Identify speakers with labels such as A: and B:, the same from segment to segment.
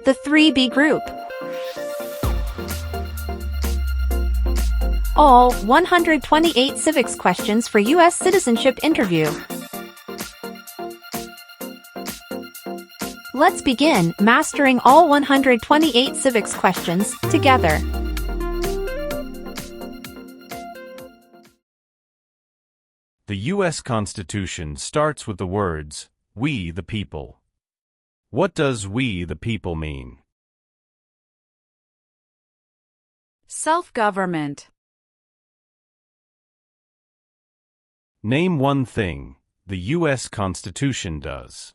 A: The 3B group. All 128 civics questions for U.S. Citizenship Interview. Let's begin mastering all 128 civics questions together.
B: The U.S. Constitution starts with the words, "We the people." What does "we the people" mean?
C: Self-government.
B: Name one thing the U.S. Constitution does.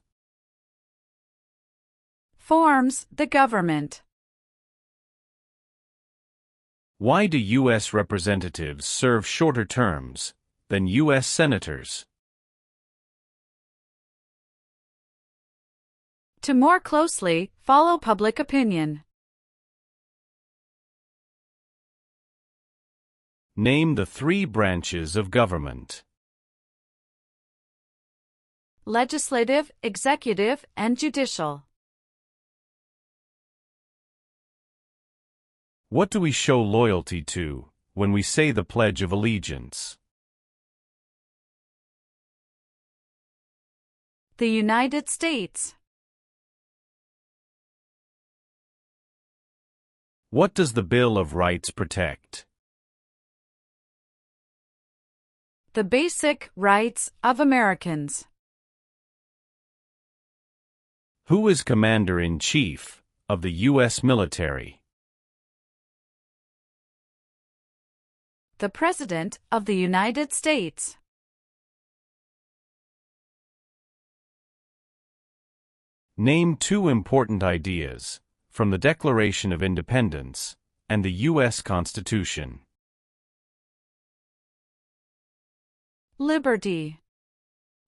C: Forms the government.
B: Why do U.S. representatives serve shorter terms than U.S. senators?
C: To more closely follow public opinion.
B: Name the 3 branches of government.
C: Legislative, executive, and judicial.
B: What do we show loyalty to when we say the Pledge of Allegiance?
C: The United States.
B: What does the Bill of Rights protect?
C: The basic rights of Americans.
B: Who is Commander-in-Chief of the U.S. military?
C: The President of the United States.
B: Name 2 important ideas from the Declaration of Independence and the U.S. Constitution.
C: Liberty.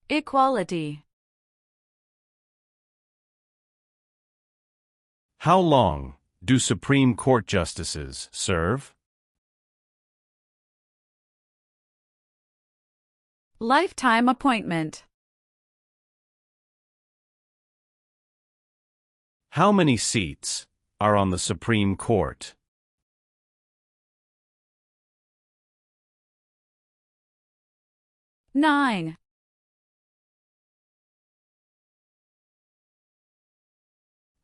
C: Equality.
B: How long do Supreme Court justices serve?
C: Lifetime appointment.
B: How many seats are on the Supreme Court?
C: 9.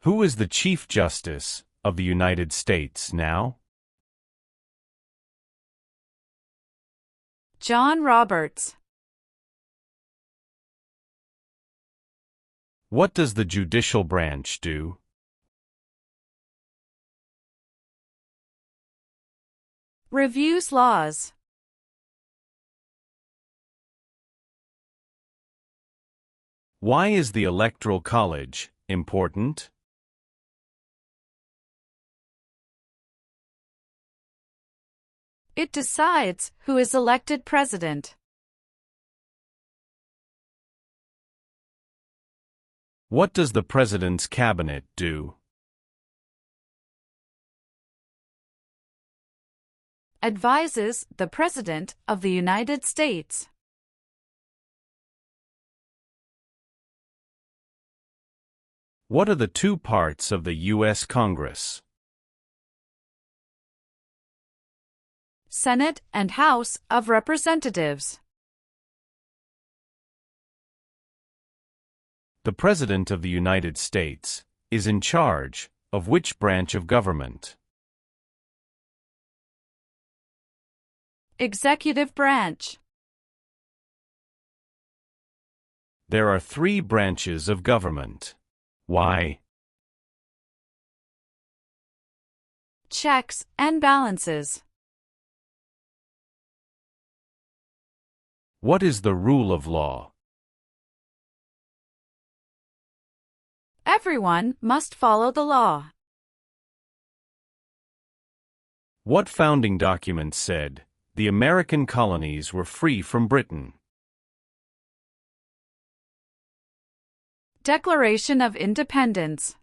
B: Who is the Chief Justice of the United States now?
C: John Roberts.
B: What does the judicial branch do?
C: Reviews laws.
B: Why is the Electoral College important?
C: It decides who is elected president.
B: What does the President's Cabinet do?
C: Advises the President of the United States.
B: What are the 2 parts of the U.S. Congress?
C: Senate and House of Representatives.
B: The President of the United States is in charge of which branch of government?
C: Executive branch.
B: There are 3 branches of government. Why?
C: Checks and balances.
B: What is the rule of law?
C: Everyone must follow the law.
B: What founding document said the American colonies were free from Britain?
C: Declaration of Independence.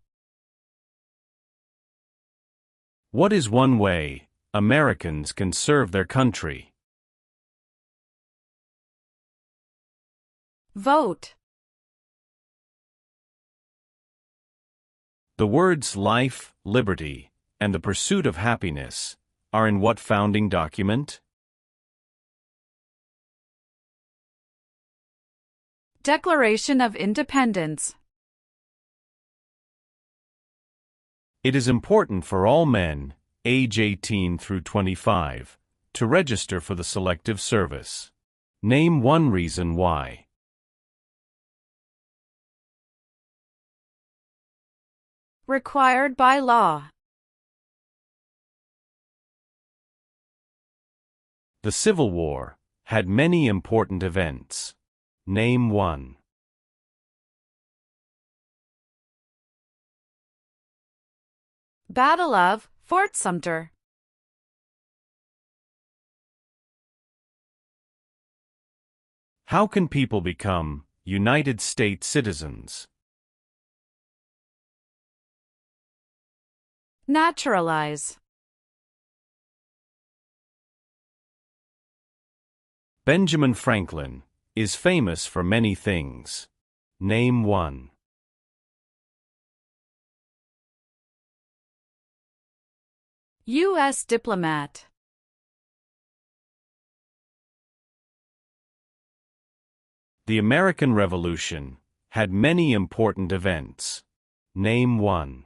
B: What is one way Americans can serve their country?
C: Vote.
B: The words life, liberty, and the pursuit of happiness are in what founding document?
C: Declaration of Independence.
B: It is important for all men, age 18 through 25, to register for the Selective Service. Name one reason why.
C: Required by law.
B: The Civil War had many important events. Name one.
C: Battle of Fort Sumter.
B: How can people become United States citizens?
C: Naturalize.
B: Benjamin Franklin is famous for many things. Name one.
C: U.S. diplomat.
B: The American Revolution had many important events. Name one.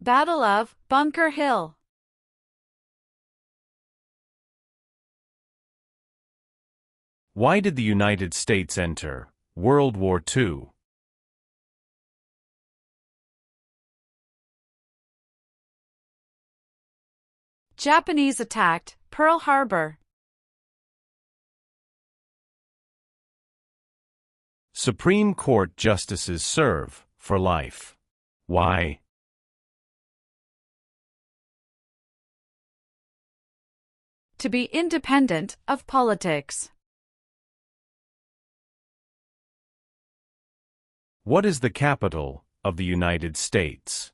C: Battle of Bunker Hill.
B: Why did the United States enter World War II?
C: Japanese attacked Pearl Harbor.
B: Supreme Court justices serve for life. Why?
C: To be independent of politics.
B: What is the capital of the United States?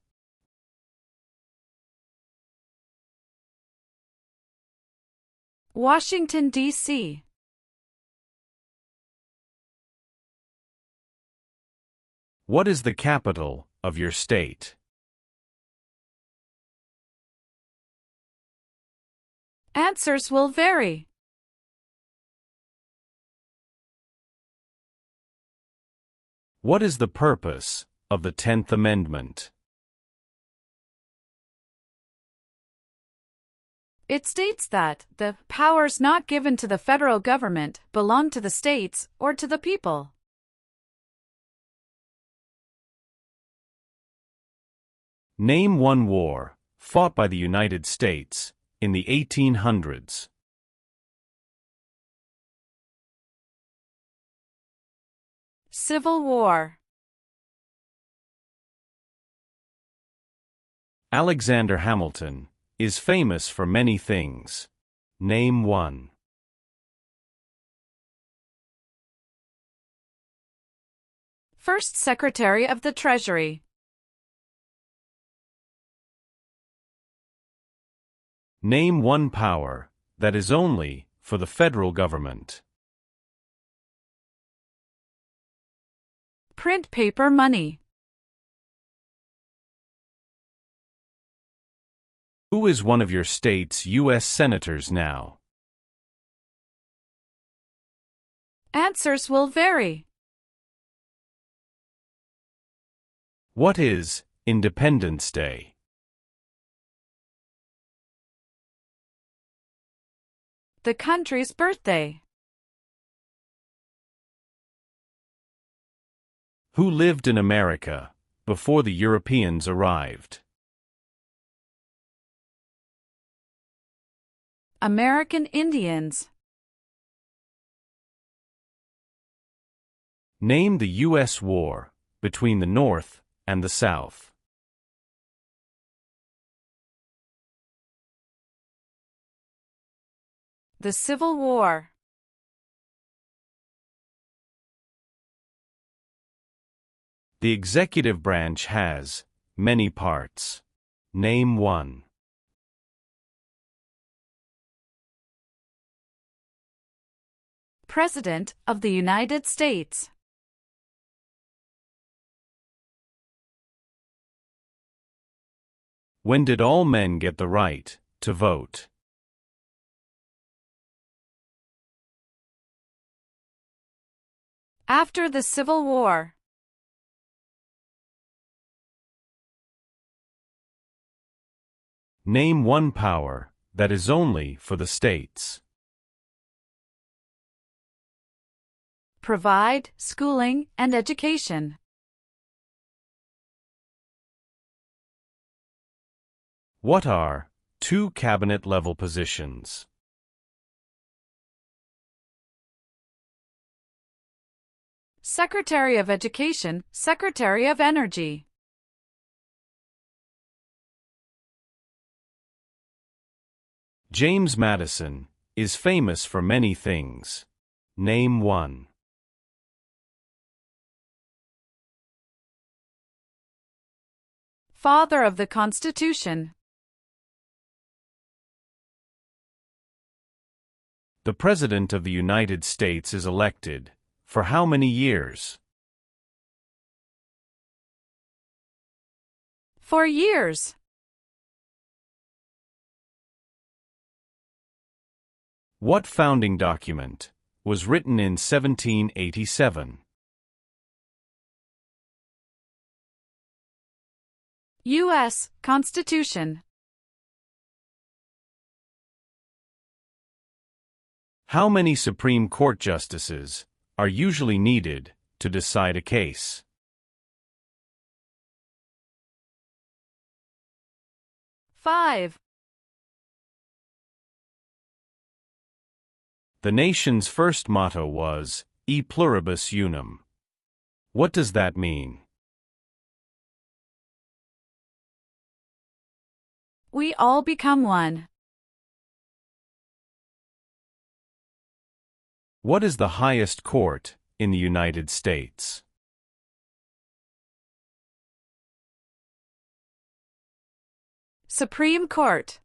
C: Washington, D.C.
B: What is the capital of your state?
C: Answers will vary.
B: What is the purpose of the 10th Amendment?
C: It states that the powers not given to the federal government belong to the states or to the people.
B: Name one war fought by the United States in the 1800s.
C: Civil War.
B: Alexander Hamilton is famous for many things. Name one.
C: First Secretary of the Treasury.
B: Name one power that is only for the federal government.
C: Print paper money.
B: Who is one of your state's U.S. senators now?
C: Answers will vary.
B: What is Independence Day?
C: The country's birthday.
B: Who lived in America before the Europeans arrived?
C: American Indians.
B: Name the U.S. war between the North and the South.
C: The Civil War.
B: The executive branch has many parts. Name one.
C: President of the United States.
B: When did all men get the right to vote?
C: After the Civil War.
B: Name one power that is only for the states.
C: Provide schooling and education.
B: What are two cabinet-level positions?
C: Secretary of Education, Secretary of Energy.
B: James Madison is famous for many things. Name one.
C: Father of the Constitution.
B: The President of the United States is elected for how many years?
C: 4 years.
B: What founding document was written in 1787?
C: U.S. Constitution.
B: How many Supreme Court justices are usually needed to decide a case?
C: 5.
B: The nation's first motto was E pluribus unum. What does that mean?
C: We all become one.
B: What is the highest court in the United States?
C: Supreme Court.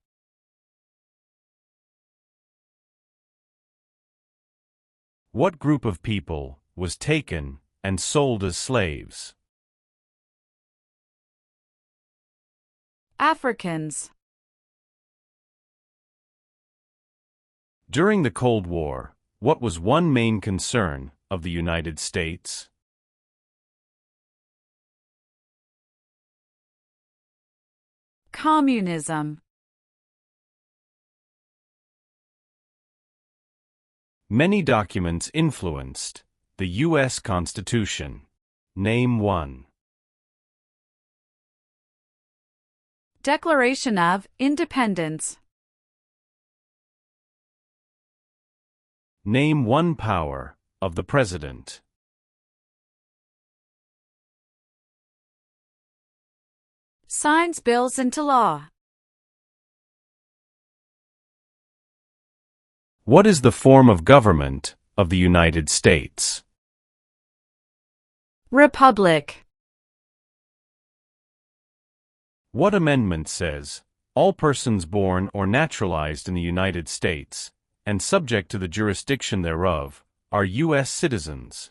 B: What group of people was taken and sold as slaves?
C: Africans.
B: During the Cold War, what was one main concern of the United States?
C: Communism.
B: Many documents influenced the U.S. Constitution. Name one.
C: Declaration of Independence.
B: Name one power of the President.
C: Signs bills into law.
B: What is the form of government of the United States?
C: Republic.
B: What amendment says, all persons born or naturalized in the United States, and subject to the jurisdiction thereof, are U.S. citizens?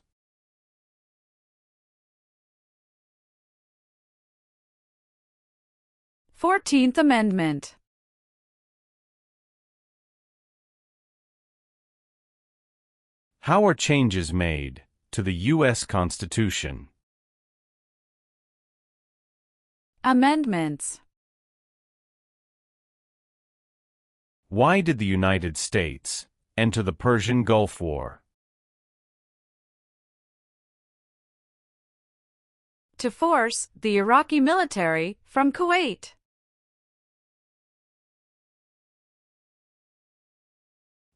C: Fourteenth Amendment.
B: How are changes made to the U.S. Constitution?
C: Amendments.
B: Why did the United States enter the Persian Gulf War?
C: To force the Iraqi military from Kuwait.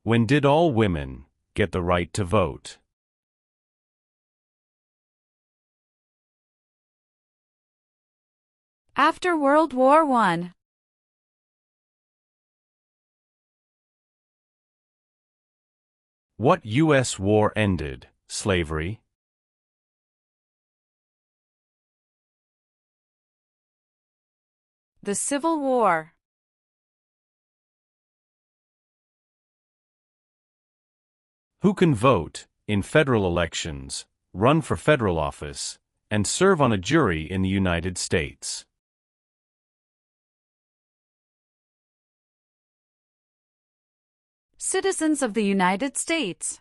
B: When did all women get the right to vote?
C: After World War I.
B: What U.S. war ended slavery?
C: The Civil War.
B: Who can vote in federal elections, run for federal office, and serve on a jury in the United States?
C: Citizens of the United States.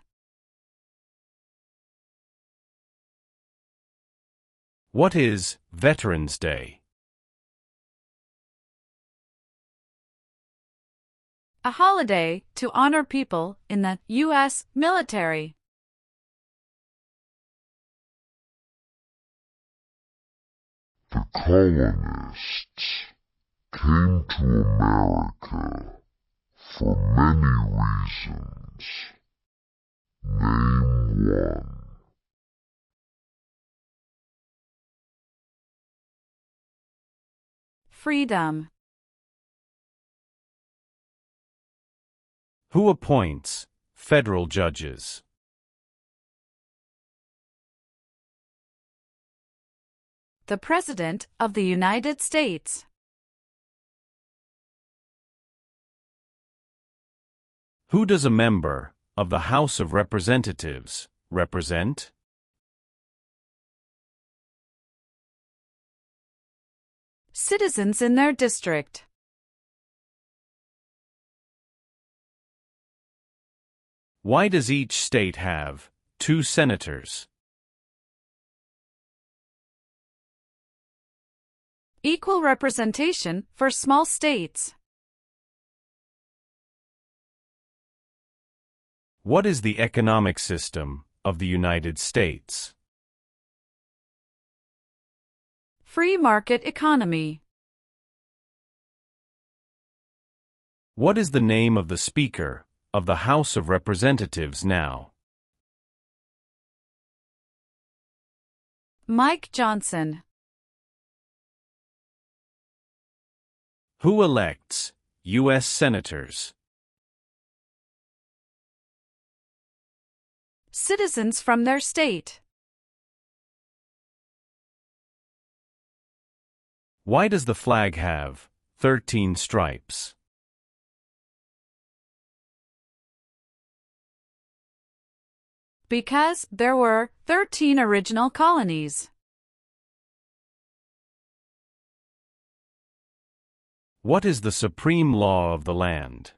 B: What is Veterans Day?
C: A holiday to honor people in the U.S. military.
D: The colonists came to America for many reasons. Name one.
C: Freedom.
B: Who appoints federal judges?
C: The President of the United States.
B: Who does a member of the House of Representatives represent?
C: Citizens in their district.
B: Why does each state have 2 senators?
C: Equal representation for small states.
B: What is the economic system of the United States?
C: Free market economy.
B: What is the name of the Speaker of the House of Representatives now?
C: Mike Johnson.
B: Who elects U.S. senators?
C: Citizens from their state.
B: Why does the flag have 13 stripes?
C: Because there were 13 original colonies.
B: What is the supreme law of the land?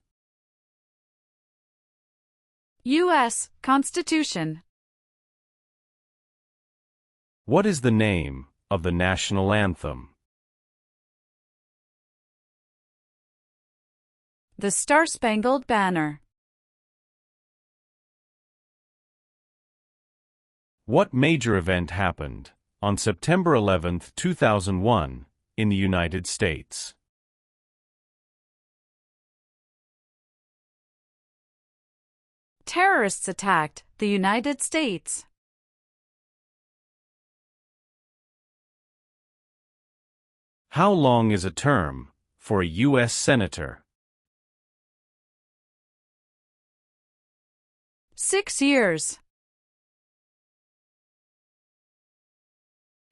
C: U.S. Constitution.
B: What is the name of the national anthem?
C: The Star-Spangled Banner.
B: What major event happened on September 11, 2001, in the United States?
C: Terrorists attacked the United States.
B: How long is a term for a U.S. Senator?
C: 6 years.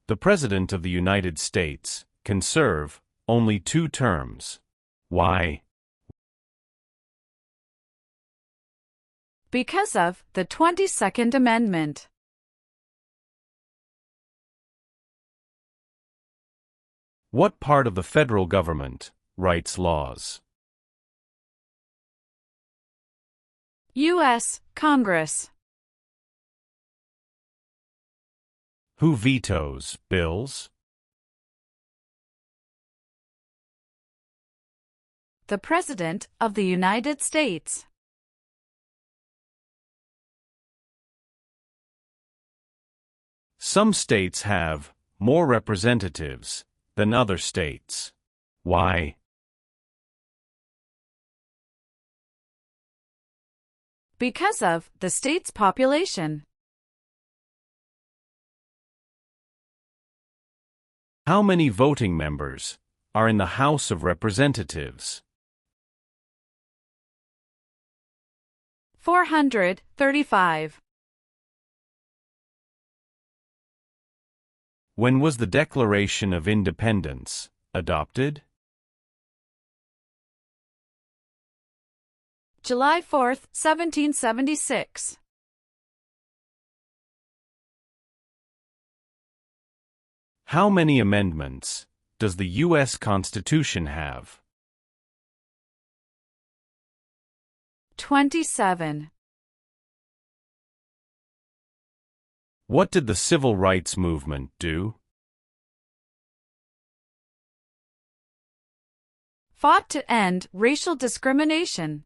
B: The President of the United States can serve only 2 terms. Why?
C: Because of the 22nd Amendment.
B: What part of the federal government writes laws?
C: U.S. Congress.
B: Who vetoes bills?
C: The President of the United States.
B: Some states have more representatives than other states. Why?
C: Because of the state's population.
B: How many voting members are in the House of Representatives?
C: 435.
B: When was the Declaration of Independence adopted?
C: July 4, 1776.
B: How many amendments does the U.S. Constitution have?
C: 27.
B: What did the Civil Rights Movement do?
C: Fought to end racial discrimination.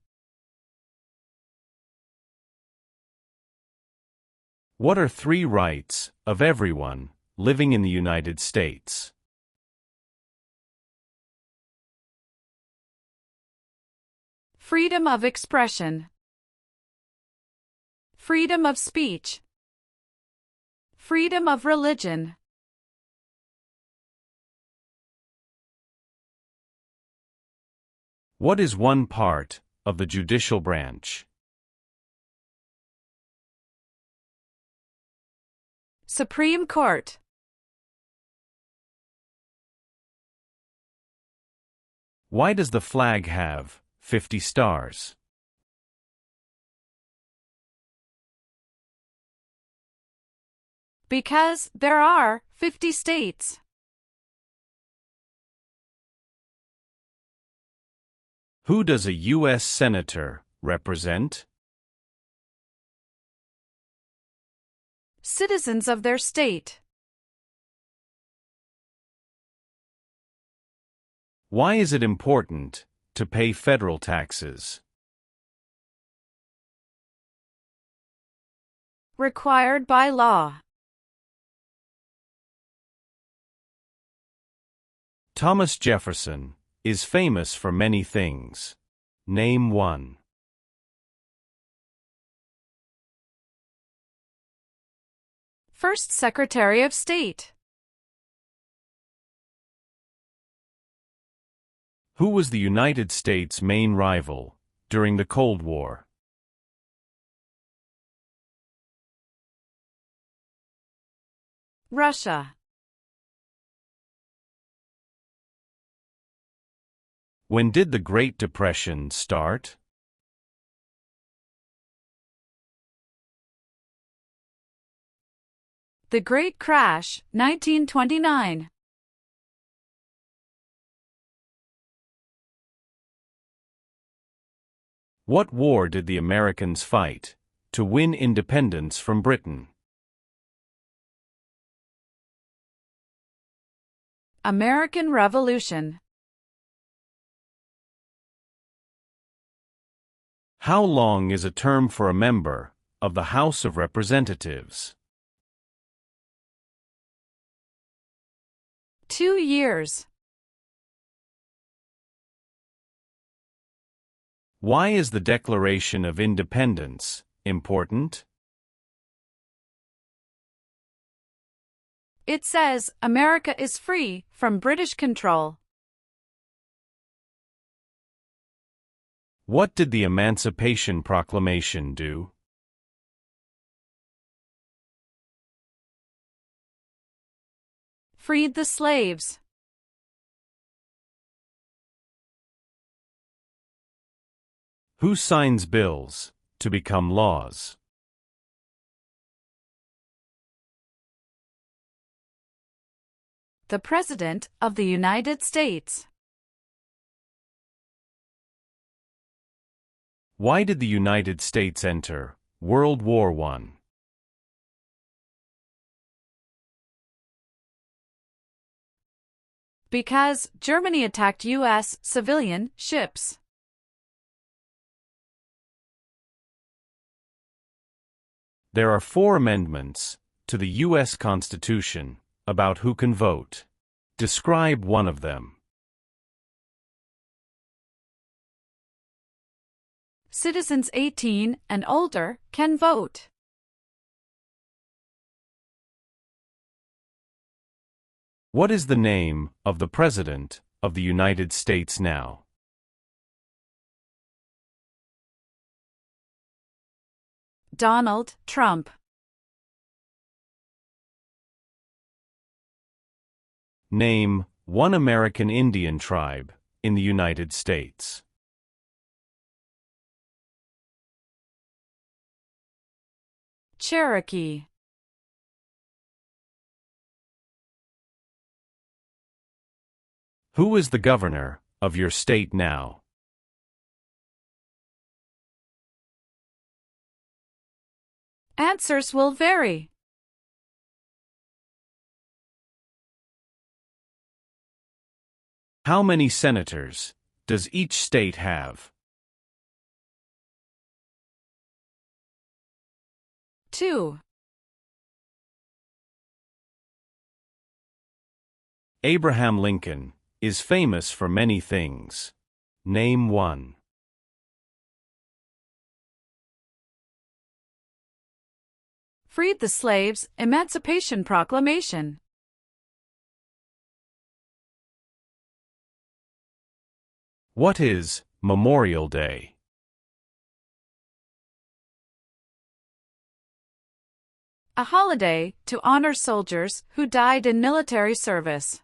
B: What are 3 rights of everyone living in the United States?
C: Freedom of expression. Freedom of speech. Freedom of religion.
B: What is one part of the judicial branch?
C: Supreme Court.
B: Why does the flag have 50 stars?
C: Because there are 50 states.
B: Who does a U.S. Senator represent?
C: Citizens of their state.
B: Why is it important to pay federal taxes?
C: Required by law.
B: Thomas Jefferson is famous for many things. Name one.
C: First Secretary of State.
B: Who was the United States' main rival during the Cold War?
C: Russia.
B: When did the Great Depression start?
C: The Great Crash, 1929.
B: What war did the Americans fight to win independence from Britain?
C: American Revolution.
B: How long is a term for a member of the House of Representatives?
C: 2 years.
B: Why is the Declaration of Independence important?
C: It says America is free from British control.
B: What did the Emancipation Proclamation do?
C: Freed the slaves.
B: Who signs bills to become laws?
C: The President of the United States.
B: Why did the United States enter World War I?
C: Because Germany attacked U.S. civilian ships.
B: There are 4 amendments to the U.S. Constitution about who can vote. Describe one of them.
C: Citizens 18 and older can vote.
B: What is the name of the President of the United States now?
C: Donald Trump.
B: Name one American Indian tribe in the United States.
C: Cherokee.
B: Who is the governor of your state now?
C: Answers will vary.
B: How many senators does each state have?
C: 2.
B: Abraham Lincoln is famous for many things. Name one.
C: Freed the slaves, Emancipation Proclamation.
B: What is Memorial Day?
C: A holiday to honor soldiers who died in military service.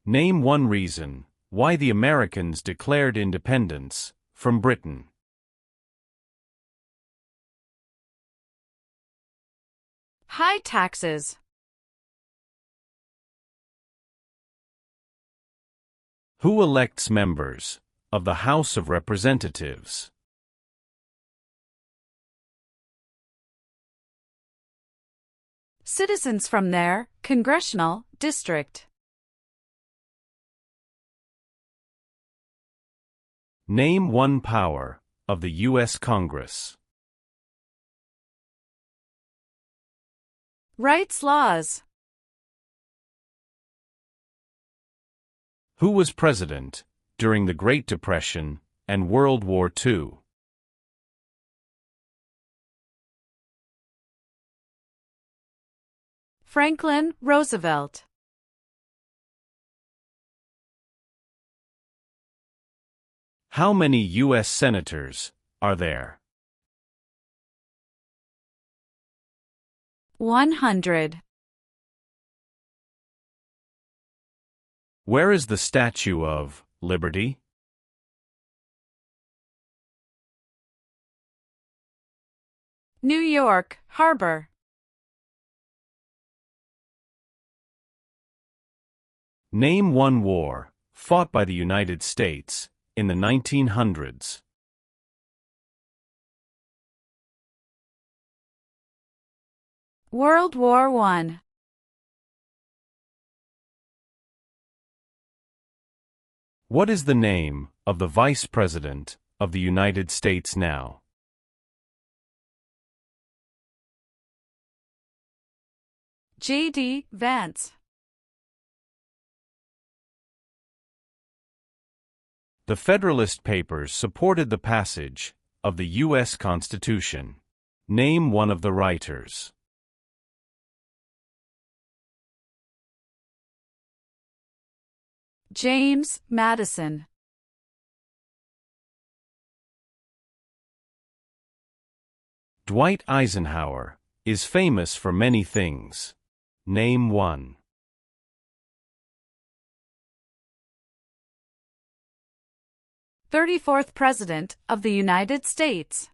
B: Name one reason why the Americans declared independence from Britain.
C: High taxes.
B: Who elects members of the House of Representatives?
C: Citizens from their congressional district.
B: Name one power of the U.S. Congress.
C: Rights laws.
B: Who was president during the Great Depression and World War II?
C: Franklin Roosevelt.
B: How many U.S. senators are there?
C: 100.
B: Where is the Statue of Liberty?
C: New York Harbor.
B: Name one war fought by the United States in the 1900s.
C: World War I.
B: What is the name of the Vice President of the United States now?
C: J.D. Vance.
B: The Federalist Papers supported the passage of the U.S. Constitution. Name one of the writers.
C: James Madison.
B: Dwight Eisenhower is famous for many things. Name one.
C: 34th President of the United States.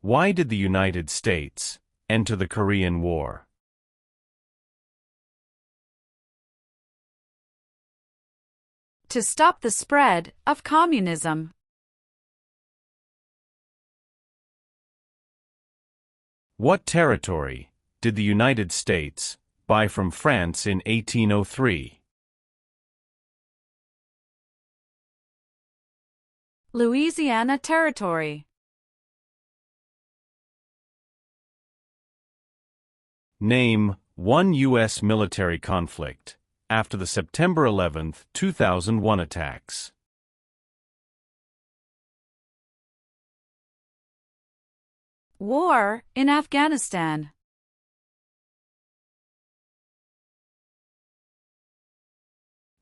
B: Why did the United States enter the Korean War?
C: To stop the spread of communism.
B: What territory did the United States buy from France in 1803?
C: Louisiana Territory.
B: Name one U.S. military conflict after the September 11, 2001 attacks.
C: War in Afghanistan.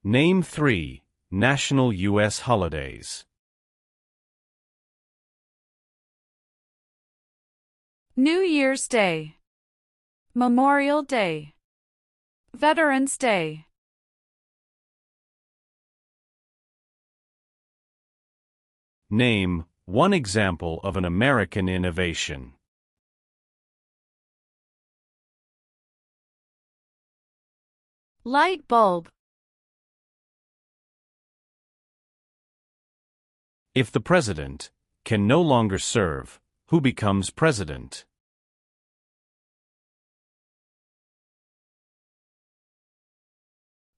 B: Name three national U.S. holidays.
C: New Year's Day. Memorial Day. Veterans Day.
B: Name one example of an American innovation.
C: Light bulb.
B: If the president can no longer serve, who becomes president?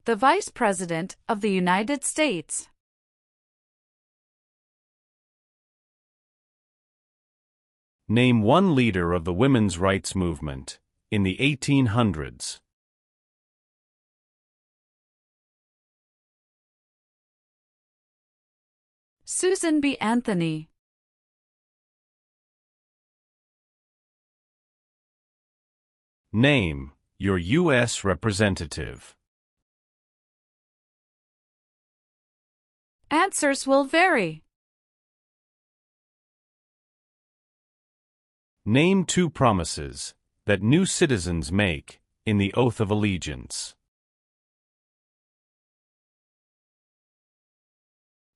C: The Vice President of the United States.
B: Name one leader of the women's rights movement in the 1800s.
C: Susan B. Anthony.
B: Name your U.S. representative.
C: Answers will vary.
B: Name two promises that new citizens make in the oath of allegiance.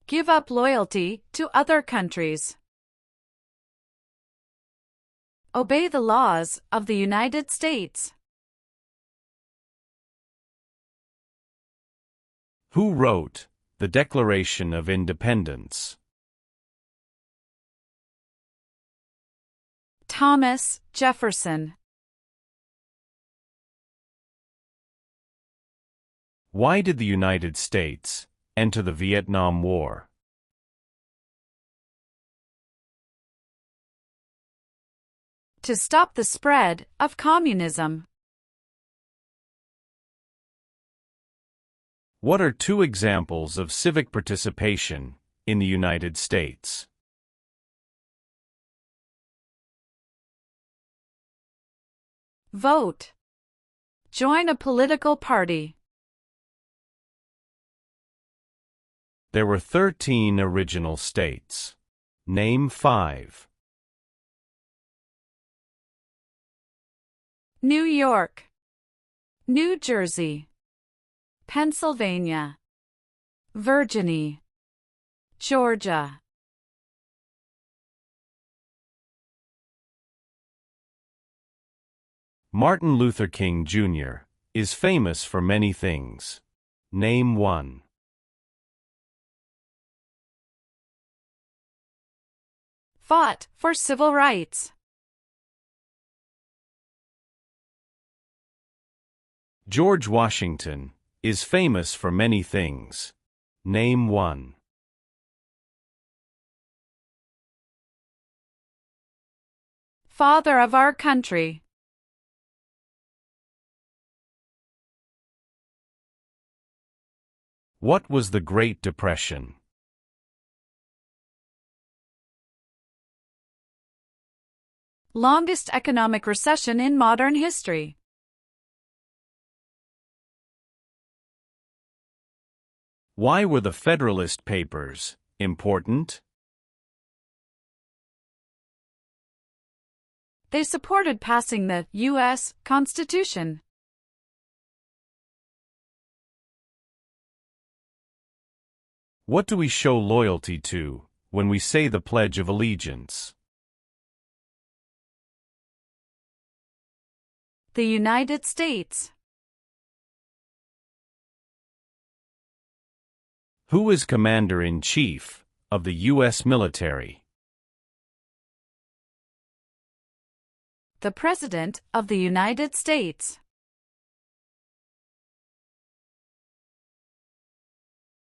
C: Give up loyalty to other countries. Obey the laws of the United States.
B: Who wrote the Declaration of Independence?
C: Thomas Jefferson.
B: Why did the United States enter the Vietnam War?
C: To stop the spread of communism.
B: What are two examples of civic participation in the United States?
C: Vote. Join a political party.
B: There were 13 original states. Name 5.
C: New York, New Jersey, Pennsylvania, Virginia, Georgia.
B: Martin Luther King Jr. is famous for many things. Name 1.
C: Fought for civil rights.
B: George Washington is famous for many things. Name 1.
C: Father of our country.
B: What was the Great Depression?
C: Longest economic recession in modern history.
B: Why were the Federalist Papers important?
C: They supported passing the U.S. Constitution.
B: What do we show loyalty to when we say the Pledge of Allegiance?
C: The United States.
B: Who is Commander-in-Chief of the U.S. military?
C: The President of the United States.